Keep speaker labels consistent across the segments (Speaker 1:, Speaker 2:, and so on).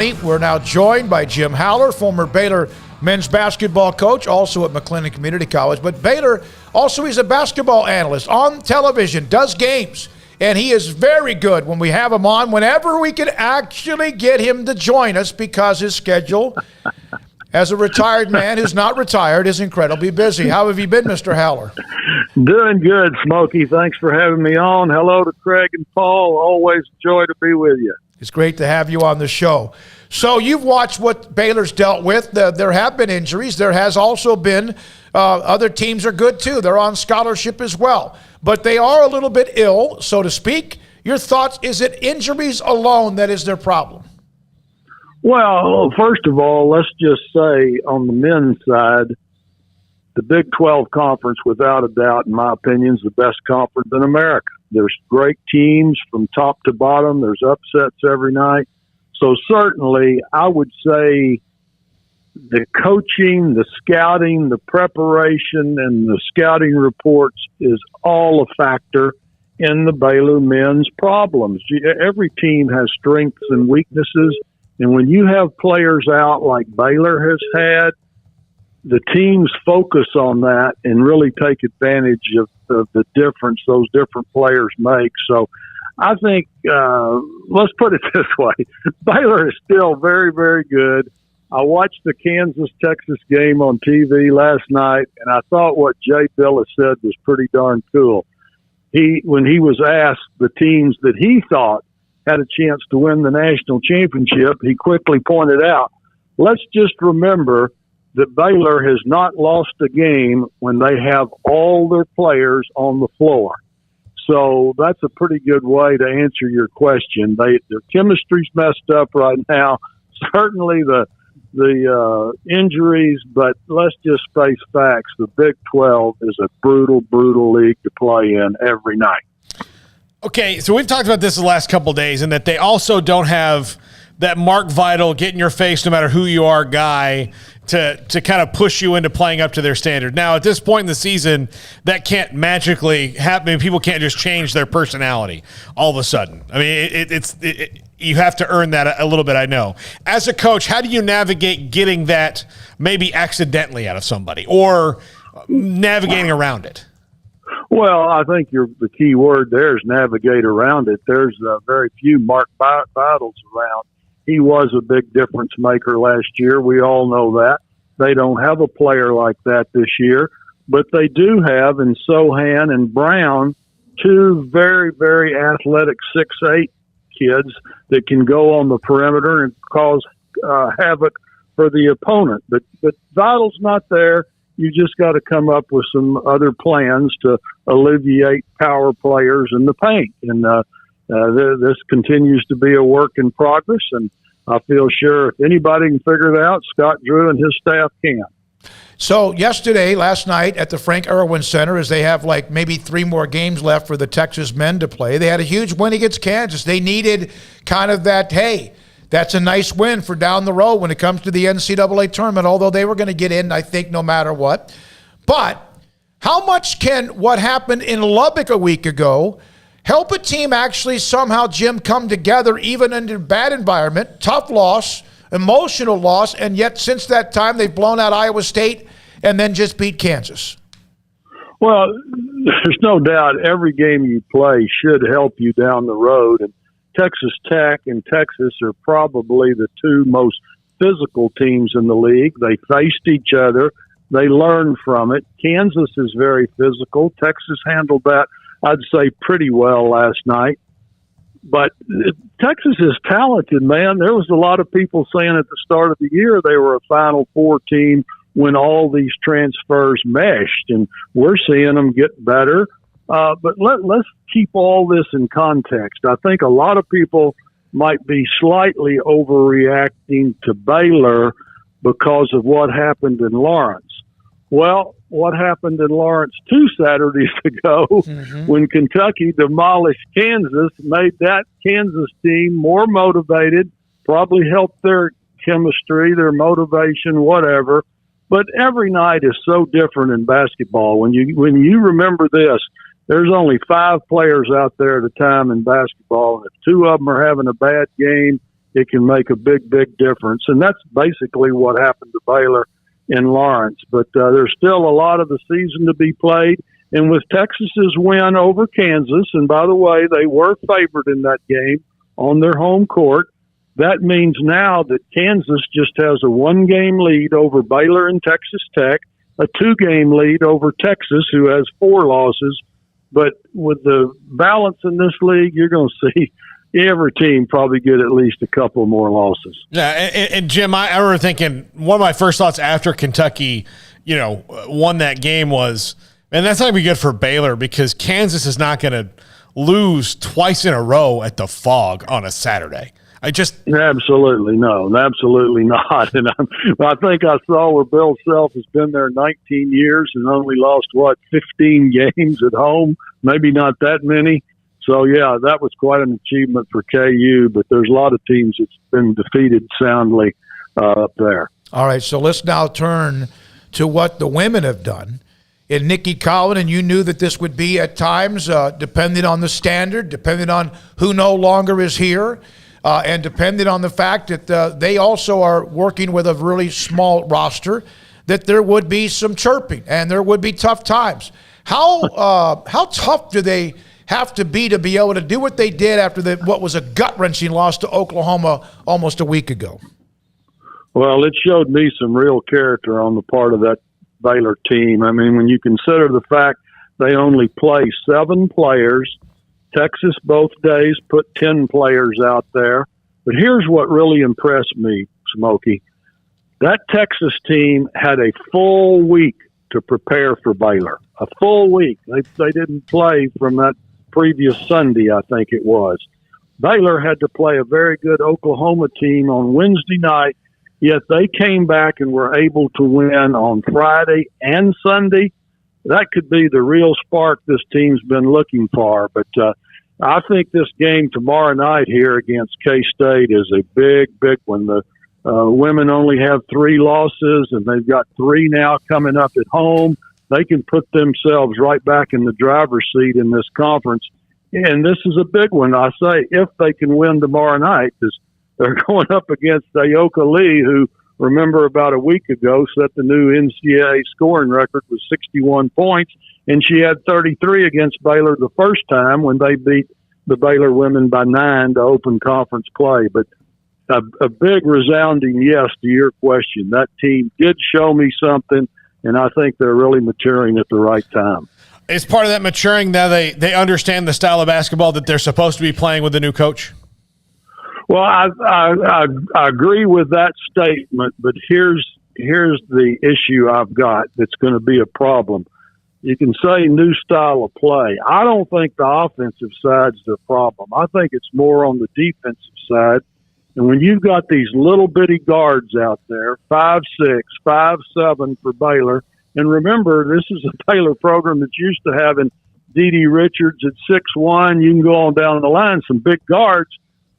Speaker 1: We're now joined by Jim Haller, former Baylor men's basketball coach, also at McLennan Community College. But Baylor, also he's a basketball analyst on television, does games, and he is very good when we have him on, whenever we can actually get him to join us, because his schedule, as a retired man who's not retired, is incredibly busy. How have you been, Mr. Haller?
Speaker 2: Doing good, Smokey. Thanks for having me on. Hello to Craig and Paul. Always a joy to be with you.
Speaker 1: It's great to have you on the show. So you've watched what Baylor's dealt with. There have been injuries. There has also been other teams are good too. They're on scholarship as well. But they are a little bit ill, so to speak. Your thoughts, is it injuries alone that is their problem?
Speaker 2: Well, first of all, let's just say on the men's side, the Big 12 conference, without a doubt, in my opinion, is the best conference in America. There's great teams from top to bottom. There's upsets every night. So certainly I would say the coaching, the scouting, the preparation, and the scouting reports is all a factor in the Baylor men's problems. Every team has strengths and weaknesses. And when you have players out like Baylor has had, the teams focus on that and really take advantage of the difference those different players make. So I think, let's put it this way, Baylor is still very, very good. I watched the Kansas-Texas game on TV last night, and I thought what Jay Billis said was pretty darn cool. When he was asked the teams that he thought had a chance to win the national championship, he quickly pointed out, let's just remember that Baylor has not lost a game when they have all their players on the floor. So that's a pretty good way to answer your question. Their chemistry's messed up right now. Certainly the injuries, but let's just face facts. The Big 12 is a brutal, brutal league to play in every night.
Speaker 3: Okay, so we've talked about this the last couple of days, and that they also don't have that Mark Vital, get in your face no matter who you are guy to kind of push you into playing up to their standard. Now, at this point in the season, that can't magically happen. People can't just change their personality all of a sudden. I mean, you have to earn that a little bit, I know. As a coach, how do you navigate getting that maybe accidentally out of somebody or navigating around it?
Speaker 2: Well, I think the key word there is navigate around it. There's very few Mark Vitals around. He was a big difference maker last year. We all know that. They don't have a player like that this year, but they do have in Sohan and Brown two very, very athletic 6'8" kids that can go on the perimeter and cause havoc for the opponent. But Vital's not there. You just got to come up with some other plans to alleviate power players in the paint. And this continues to be a work in progress, and I feel sure if anybody can figure it out, Scott Drew and his staff can.
Speaker 1: So last night at the Frank Irwin Center, as they have like maybe 3 more games left for the Texas men to play, they had a huge win against Kansas. They needed kind of that, hey, that's a nice win for down the road when it comes to the NCAA tournament, although they were going to get in, I think, no matter what. But how much can what happened in Lubbock a week ago help a team actually somehow, Jim, come together even in a bad environment, tough loss, emotional loss, and yet since that time they've blown out Iowa State and then just beat Kansas?
Speaker 2: Well, there's no doubt every game you play should help you down the road, and Texas Tech and Texas are probably the two most physical teams in the league. They faced each other. They learned from it. Kansas is very physical. Texas handled that, I'd say, pretty well last night. But Texas is talented, man. There was a lot of people saying at the start of the year they were a Final Four team when all these transfers meshed, and we're seeing them get better. But let's keep all this in context. I think a lot of people might be slightly overreacting to Baylor because of what happened in Lawrence. Well, what happened in Lawrence 2 Saturdays ago when Kentucky demolished Kansas made that Kansas team more motivated, probably helped their chemistry, their motivation, whatever. But every night is so different in basketball. When you remember this, there's only 5 players out there at a time in basketball, and if 2 of them are having a bad game, it can make a big, big difference. And that's basically what happened to Baylor in Lawrence. But there's still a lot of the season to be played. And with Texas's win over Kansas, and by the way, they were favored in that game on their home court, that means now that Kansas just has a 1-game lead over Baylor and Texas Tech, a 2-game lead over Texas, who has 4 losses. But with the balance in this league, you're going to see every team probably get at least a couple more losses.
Speaker 3: Yeah, and Jim, I remember thinking one of my first thoughts after Kentucky, won that game was, and that's not going to be good for Baylor because Kansas is not going to lose twice in a row at the Fog on a Saturday.
Speaker 2: Absolutely no, absolutely not. And I think I saw where Bill Self has been there 19 years and only lost 15 games at home, maybe not that many. So yeah, that was quite an achievement for KU. But there's a lot of teams that's been defeated soundly up there.
Speaker 1: All right, so let's now turn to what the women have done. And Nikki Collin, and you knew that this would be at times, depending on the standard, depending on who no longer is here. And depending on the fact that they also are working with a really small roster, that there would be some chirping and there would be tough times. How tough do they have to be able to do what they did after what was a gut-wrenching loss to Oklahoma almost a week ago?
Speaker 2: Well, it showed me some real character on the part of that Baylor team. I mean, when you consider the fact they only play 7 players, Texas both days put 10 players out there. But here's what really impressed me, Smokey. That Texas team had a full week to prepare for Baylor. A full week. They didn't play from that previous Sunday, I think it was. Baylor had to play a very good Oklahoma team on Wednesday night, yet they came back and were able to win on Friday and Sunday. That could be the real spark this team's been looking for. But I think this game tomorrow night here against K-State is a big, big one. The women only have 3 losses, and they've got 3 now coming up at home. They can put themselves right back in the driver's seat in this conference. And this is a big one, I say, if they can win tomorrow night, because they're going up against Ayoka Lee, who, remember, about a week ago set the new NCAA scoring record with 61 points, and she had 33 against Baylor the first time when they beat the Baylor women by 9 to open conference play. But a big resounding yes to your question. That team did show me something, and I think they're really maturing at the right time.
Speaker 3: Is part of that maturing now they understand the style of basketball that they're supposed to be playing with the new coach?
Speaker 2: Well, I agree with that statement, but here's the issue I've got that's going to be a problem. You can say new style of play. I don't think the offensive side's the problem. I think it's more on the defensive side. And when you've got these little bitty guards out there, 5'6", 5'7" for Baylor, and remember, this is a Baylor program that's used to having Dee Richards at 6'1". You can go on down the line, some big guards.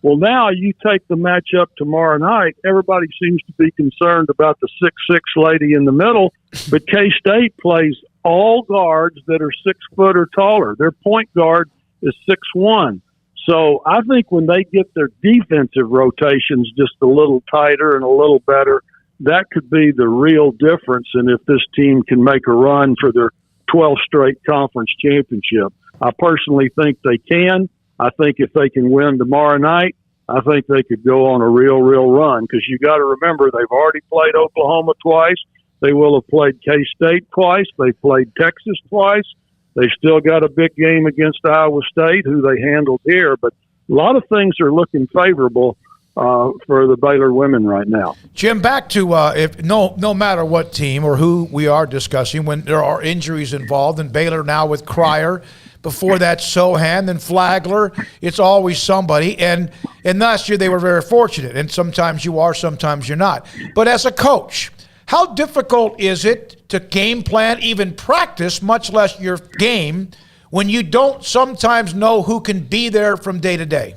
Speaker 2: Well, now you take the matchup tomorrow night. Everybody seems to be concerned about the 6'6" lady in the middle, but K-State plays all guards that are 6 foot or taller. Their point guard is 6'1". So I think when they get their defensive rotations just a little tighter and a little better, that could be the real difference in if this team can make a run for their 12th straight conference championship. I personally think they can. I think if they can win tomorrow night, I think they could go on a real run, because you got to remember they've already played Oklahoma twice. They will have played K-State twice. They played Texas twice. They still got a big game against Iowa State, who they handled here. But a lot of things are looking favorable for the Baylor women right now.
Speaker 1: Jim, back to if no matter what team or who we are discussing, when there are injuries involved, and Baylor now with Cryer, before that Sohan, then Flagler, it's always somebody. And last year they were very fortunate, and sometimes you are, sometimes you're not. But as a coach, how difficult is it to game plan, even practice, much less your game, when you don't sometimes know who can be there from day to day?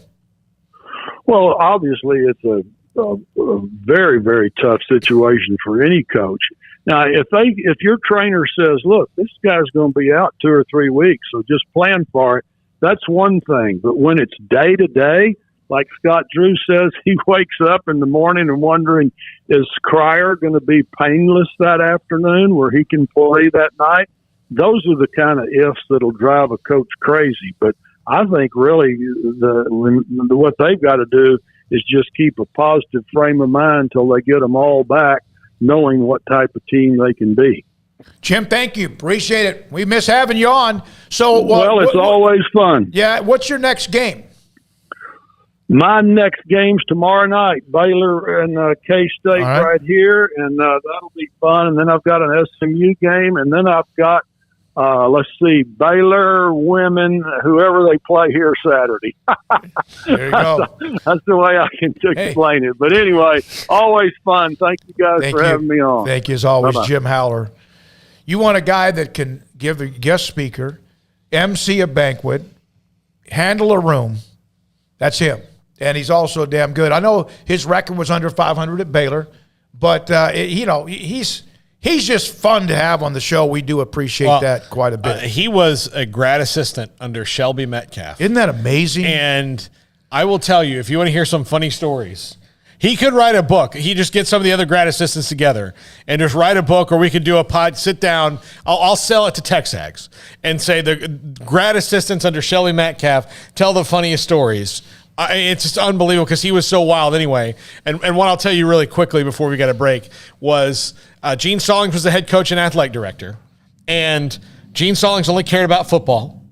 Speaker 2: Well, obviously it's a very, very tough situation for any coach. Now, if your trainer says, look, this guy's going to be out 2 or 3 weeks, so just plan for it, that's one thing. But when it's day to day, like Scott Drew says, he wakes up in the morning and wondering, is Cryer going to be painless that afternoon where he can play that night? Those are the kind of ifs that'll drive a coach crazy. But I think really what they've got to do is just keep a positive frame of mind until they get them all back, knowing what type of team they can be.
Speaker 1: Jim, thank you. Appreciate it. We miss having you on. So,
Speaker 2: well, it's always fun.
Speaker 1: Yeah. What's your next game?
Speaker 2: My next game's tomorrow night, Baylor and K-State right here, and that'll be fun. And then I've got an SMU game, and then I've got, Baylor women, whoever they play here Saturday.
Speaker 1: There you go.
Speaker 2: That's the way I can explain it. But anyway, always fun. Thank you guys for having me on.
Speaker 1: Thank you as always,
Speaker 2: Bye-bye.
Speaker 1: Jim Howler. You want a guy that can give a guest speaker, MC a banquet, handle a room. That's him. And he's also damn good. I know his record was under 500 at Baylor, but he's just fun to have on the show. We do appreciate that quite a bit.
Speaker 3: He was a grad assistant under Shelby Metcalf.
Speaker 1: Isn't that amazing?
Speaker 3: And I will tell you, if you want to hear some funny stories, he could write a book. He just get some of the other grad assistants together and just write a book, or we could do a pod, sit down. I'll sell it to Texags and say the grad assistants under Shelby Metcalf tell the funniest stories. It's just unbelievable because he was so wild anyway. And what I'll tell you really quickly before we got a break was Gene Stallings was the head coach and athletic director. And Gene Stallings only cared about football,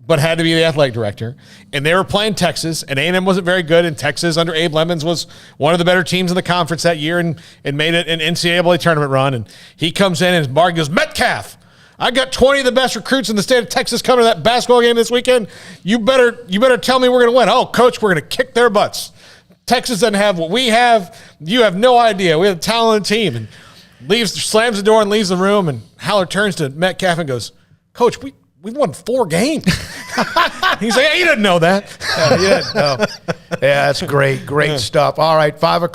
Speaker 3: but had to be the athletic director. And they were playing Texas, and A&M wasn't very good. And Texas under Abe Lemons was one of the better teams in the conference that year and made it an NCAA tournament run. And he comes in and Mark goes, Metcalf, I got 20 of the best recruits in the state of Texas coming to that basketball game this weekend. You better tell me we're going to win. Oh, coach, we're going to kick their butts. Texas doesn't have what we have. You have no idea. We have a talented team. And slams the door and leaves the room. And Howler turns to Metcalf and goes, Coach, we've won 4 games. He's like, hey, you didn't know that.
Speaker 1: Yeah, that's great stuff. All right, 5 o'clock.